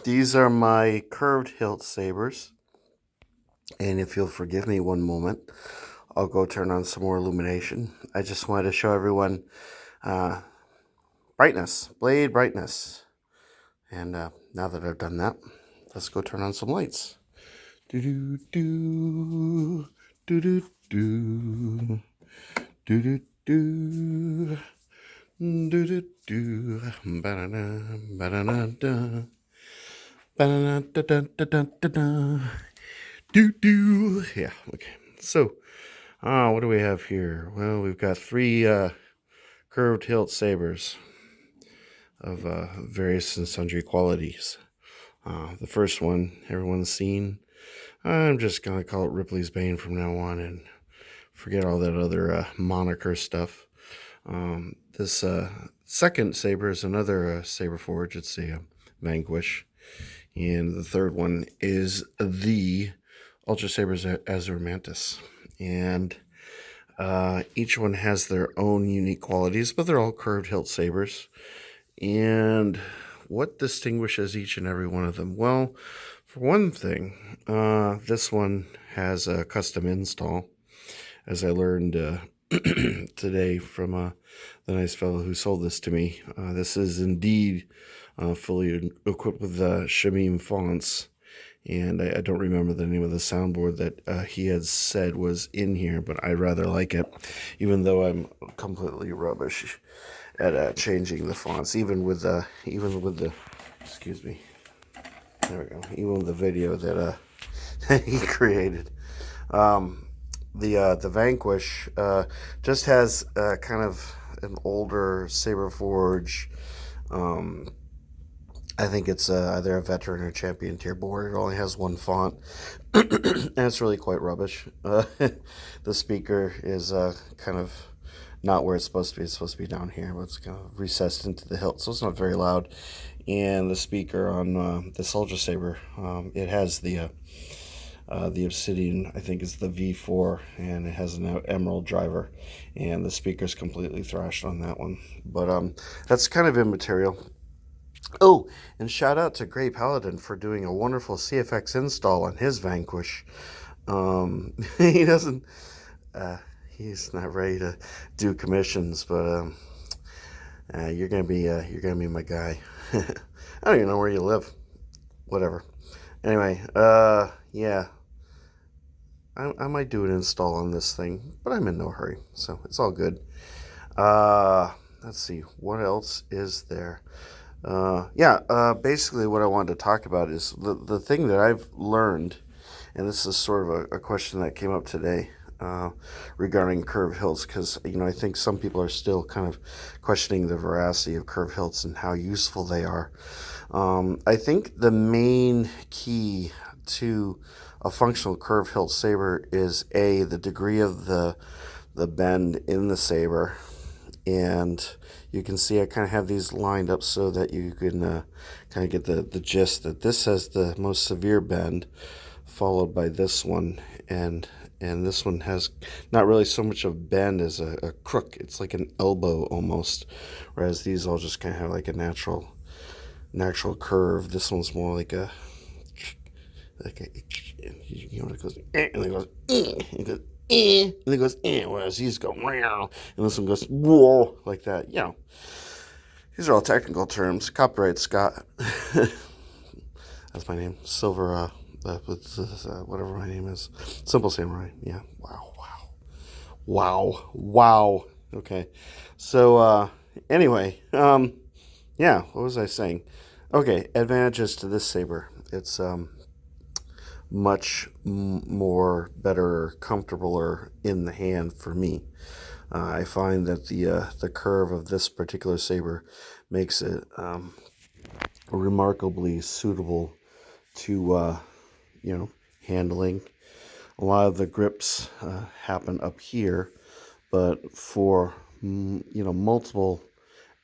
These are my curved hilt sabers, and if you'll forgive me one moment, I'll go turn on some more illumination. I just wanted to show everyone uh, brightness, blade brightness. And now that I've done that, let's go turn on some lights. Do do do do do do do do do do do do ba-da-da, ba-da-da-da. Ba-da-da-da-da-da-da. Do do. Yeah, okay. So, what do we have here? Well, we've got three curved hilt sabers of various and sundry qualities. The first one, everyone's seen. I'm just going to call it Ripley's Bane from now on and forget all that other moniker stuff. This second saber is another saber forge. It's a Vanquish. And the third one is the Ultra Sabers Azure Mantis. And each one has their own unique qualities, but they're all curved hilt sabers. And what distinguishes each and every one of them? Well, for one thing, this one has a custom install, as I learned today from the nice fellow who sold this to me. This is indeed fully equipped with Shamim fonts, and I don't remember the name of the soundboard that he had said was in here, but I rather like it, even though I'm completely rubbish at changing the fonts, even with the excuse me, there we go, even with the video that he created. The Vanquish just has kind of an older saber forge. I think it's either a veteran or champion tier board. It only has one font, and it's really quite rubbish. The speaker is kind of not where it's supposed to be. It's supposed to be down here, but it's kind of recessed into the hilt, so it's not very loud. And the speaker on this Ultra Saber, it has the Obsidian, I think is the V4, and it has an Emerald driver, and the speaker's completely thrashed on that one. But that's kind of immaterial. Oh, and shout out to Grey Paladin for doing a wonderful CFX install on his Vanquish. He doesn't, he's not ready to do commissions, but you're gonna be my guy. I don't even know where you live. Whatever. Anyway, yeah, I might do an install on this thing, but I'm in no hurry, so it's all good. Let's see, what else is there? Basically what I wanted to talk about is the thing that I've learned, and this is sort of a question that came up today regarding curved hilts, because I think some people are still kind of questioning the veracity of curved hilts and how useful they are. I think the main key to a functional curved hilt saber is the degree of the bend in the saber. And you can see I kind of have these lined up so that you can kind of get the gist that this has the most severe bend, followed by this one, and this one has not really so much of bend as a crook. It's like an elbow almost, whereas these all just kind of have like a natural curve. This one's more like a it goes and it goes and it goes and it goes whereas these go and this one goes whoa like that. These are all technical terms. Copyright Scott. That's my name. Silver whatever my name is. Simple Samurai. Yeah. Wow. Okay. So anyway, yeah, what was I saying? Okay, advantages to this saber. It's much more better, comfortabler in the hand for me. I find that the curve of this particular saber makes it remarkably suitable to handling. A lot of the grips happen up here, but for multiple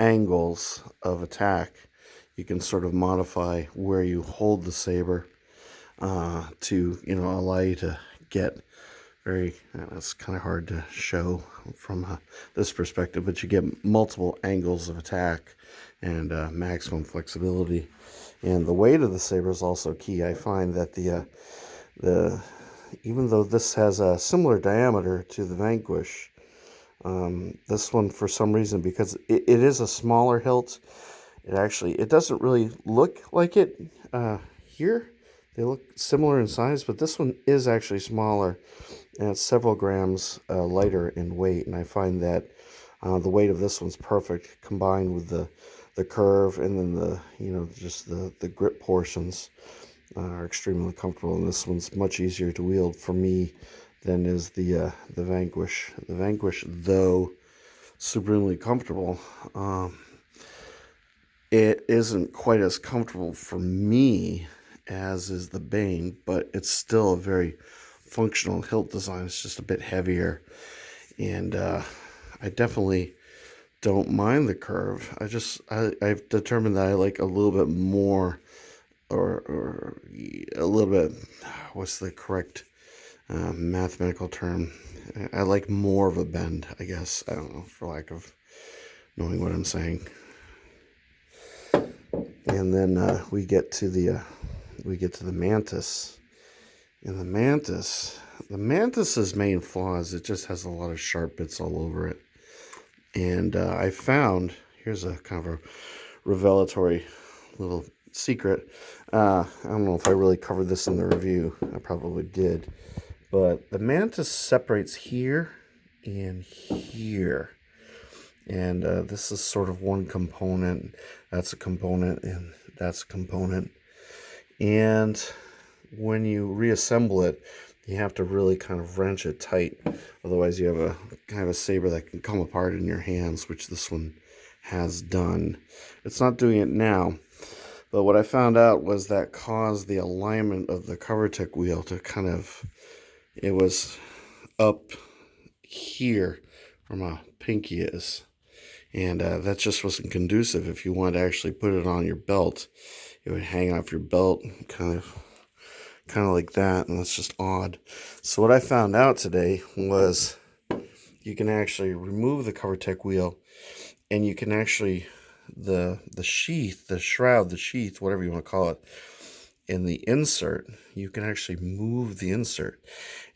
angles of attack, you can sort of modify where you hold the saber to allow you to get very, it's kind of hard to show from this perspective, but you get multiple angles of attack and maximum flexibility. And the weight of the saber is also key. I find that the even though this has a similar diameter to the Vanquish, this one, for some reason, because it is a smaller hilt, it doesn't really look like it here. They look similar in size, but this one is actually smaller, and it's several grams lighter in weight. And I find that the weight of this one's perfect, combined with the curve, and then just the grip portions are extremely comfortable. And this one's much easier to wield for me than is the Vanquish. The Vanquish, though supremely comfortable, it isn't quite as comfortable for me as is the Bane, but it's still a very functional hilt design. It's just a bit heavier, and I definitely don't mind the curve. I've determined that I like a little bit more, or a little bit, what's the correct mathematical term? I like more of a bend, I guess. I don't know, for lack of knowing what I'm saying. And then we get to the Mantis. And the Mantis's main flaw is it just has a lot of sharp bits all over it. And I found, here's a kind of a revelatory little secret. I don't know if I really covered this in the review. I probably did. But the Mantis separates here and here. And this is sort of one component. That's a component, and that's a component. And when you reassemble it, you have to really kind of wrench it tight. Otherwise, you have a kind of a saber that can come apart in your hands, which this one has done. It's not doing it now. But what I found out was that caused the alignment of the cover tick wheel to kind of, it was up here where my pinky is. And that just wasn't conducive. If you wanted to actually put it on your belt, it would hang off your belt kind of like that, and that's just odd. So what I found out today was you can actually remove the cover tech wheel, and you can actually, the sheath, the shroud, the sheath, whatever you want to call it, in the insert, you can actually move the insert,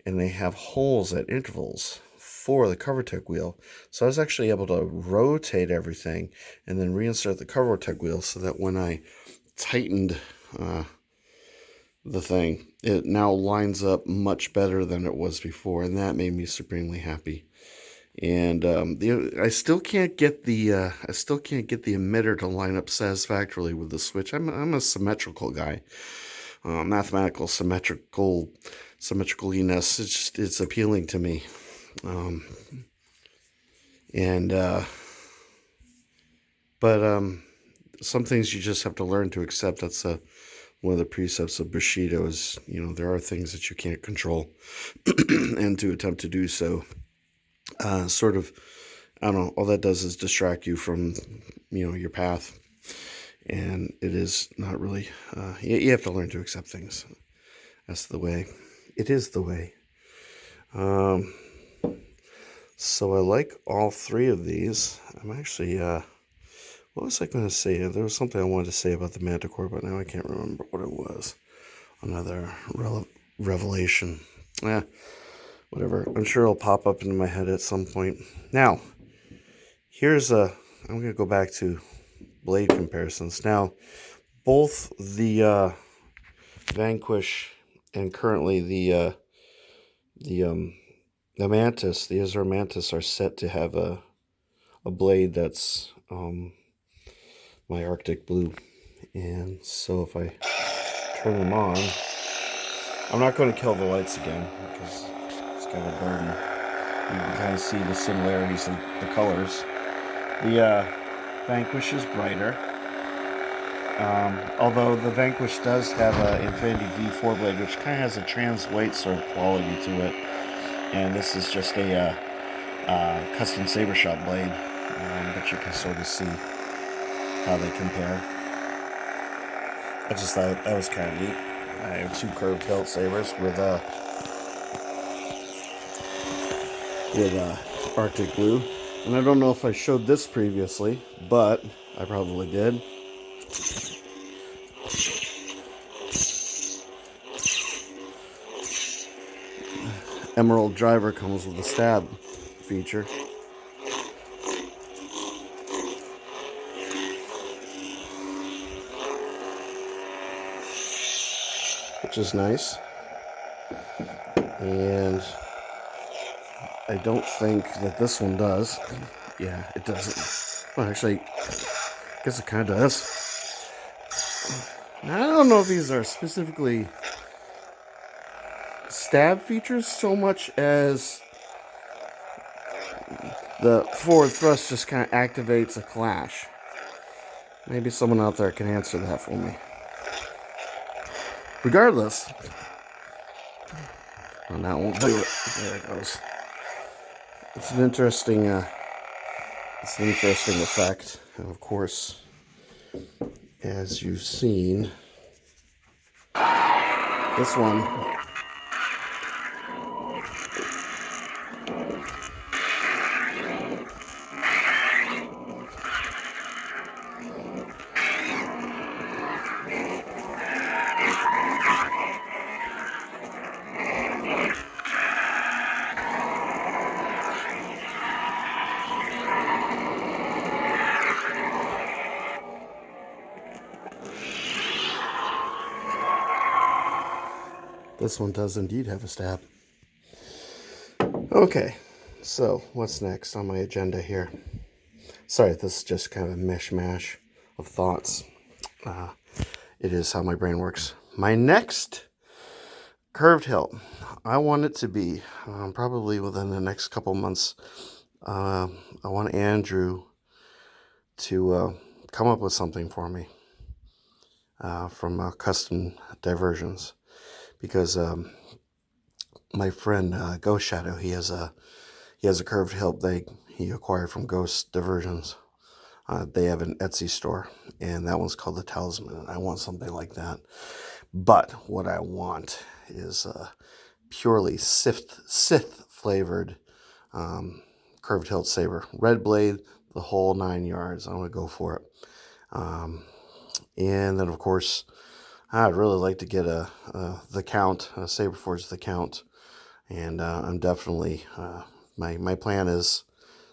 and they have holes at intervals for the cover tech wheel. So I was actually able to rotate everything and then reinsert the cover tech wheel, so that when I tightened the thing, it now lines up much better than it was before, and that made me supremely happy. And I still can't get the emitter to line up satisfactorily with the switch. I'm a symmetrical guy, mathematical symmetricaliness. It's appealing to me. But some things you just have to learn to accept. That's one of the precepts of Bushido is, there are things that you can't control, and to attempt to do so, I don't know, all that does is distract you from, your path, and it is not really, you have to learn to accept things. That's the way. It is the way. So I like all three of these. I'm actually, what was I going to say? There was something I wanted to say about the Manticore, but now I can't remember what it was. Another revelation. Whatever. I'm sure it'll pop up into my head at some point. Now, I'm going to go back to blade comparisons. Now, both the Vanquish and currently the Mantis, the Azure Mantis, are set to have a blade that's my Arctic blue. And so if I turn them on, I'm not going to kill the lights again because it's kind of a burden. You can kind of see the similarities in the colors. The Vanquish is brighter. Although the Vanquish does have an Infinity V4 blade, which kind of has a trans white sort of quality to it. And this is just a custom saber shop blade, but you can sort of see how they compare. I just thought that was kind of neat. I have two curved hilt sabers with Arctic blue, and I don't know if I showed this previously, but I probably did. Emerald Driver comes with a stab feature. Which is nice. And I don't think that this one does. Yeah, it doesn't. Well, actually, I guess it kind of does. Now, I don't know if these are specifically stab features so much as the forward thrust just kind of activates a clash. Maybe someone out there can answer that for me. Regardless, well, that won't do it. There it goes. It's an interesting effect, and of course, as you've seen, this one does indeed have a stab. Okay, so what's next on my agenda here? Sorry, this is just kind of a mishmash of thoughts. It is how my brain works. My next curved hilt, I want it to be probably within the next couple months. I want Andrew to come up with something for me from custom diversions, because my friend Ghost Shadow, he has a curved hilt he acquired from Ghost Diversions. They have an Etsy store, and that one's called the Talisman, and I want something like that. But what I want is purely Sith flavored curved hilt saber, red blade, the whole 9 yards. I'm gonna go for it. And then of course, I'd really like to get the Count, Saberforge the Count, and I'm definitely my plan is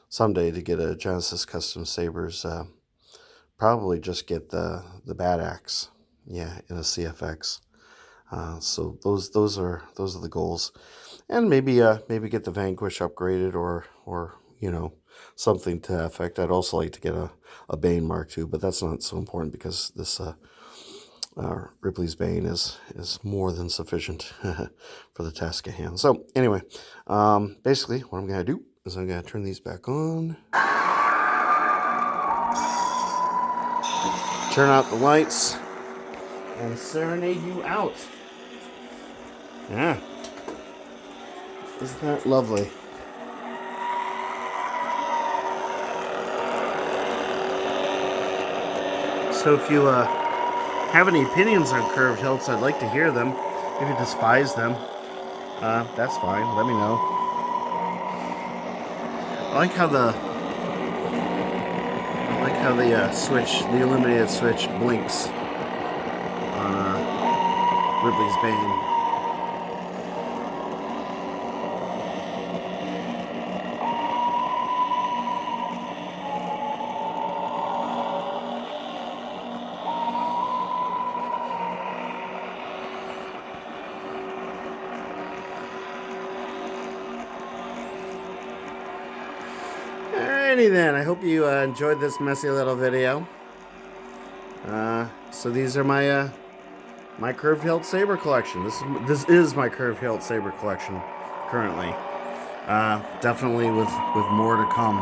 someday to get a Genesis Custom Sabers. Probably just get the Bad Axe, yeah, in a CFX. So those are the goals, and maybe get the Vanquish upgraded, or you know, something to that effect. I'd also like to get a Bane Mark II, but that's not so important because this Ripley's Bane is more than sufficient for the task at hand. So anyway, basically what I'm gonna do is I'm gonna turn these back on, turn out the lights, and serenade you out. Yeah, isn't that lovely? So if you have any opinions on curved hilts, I'd like to hear them. If you despise them, that's fine. Let me know. I like how the switch, the illuminated switch, blinks on Ripley's Bane. Alrighty then, I hope you enjoyed this messy little video. So these are my my curved hilt saber collection. This is my curved hilt saber collection currently. Definitely with more to come.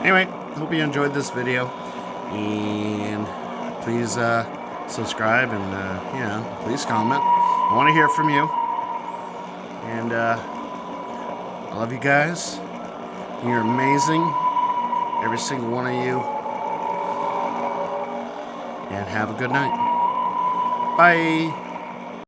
Anyway, hope you enjoyed this video, and please subscribe, and yeah, please comment. I want to hear from you, and I love you guys. You're amazing, every single one of you. And have a good night. Bye.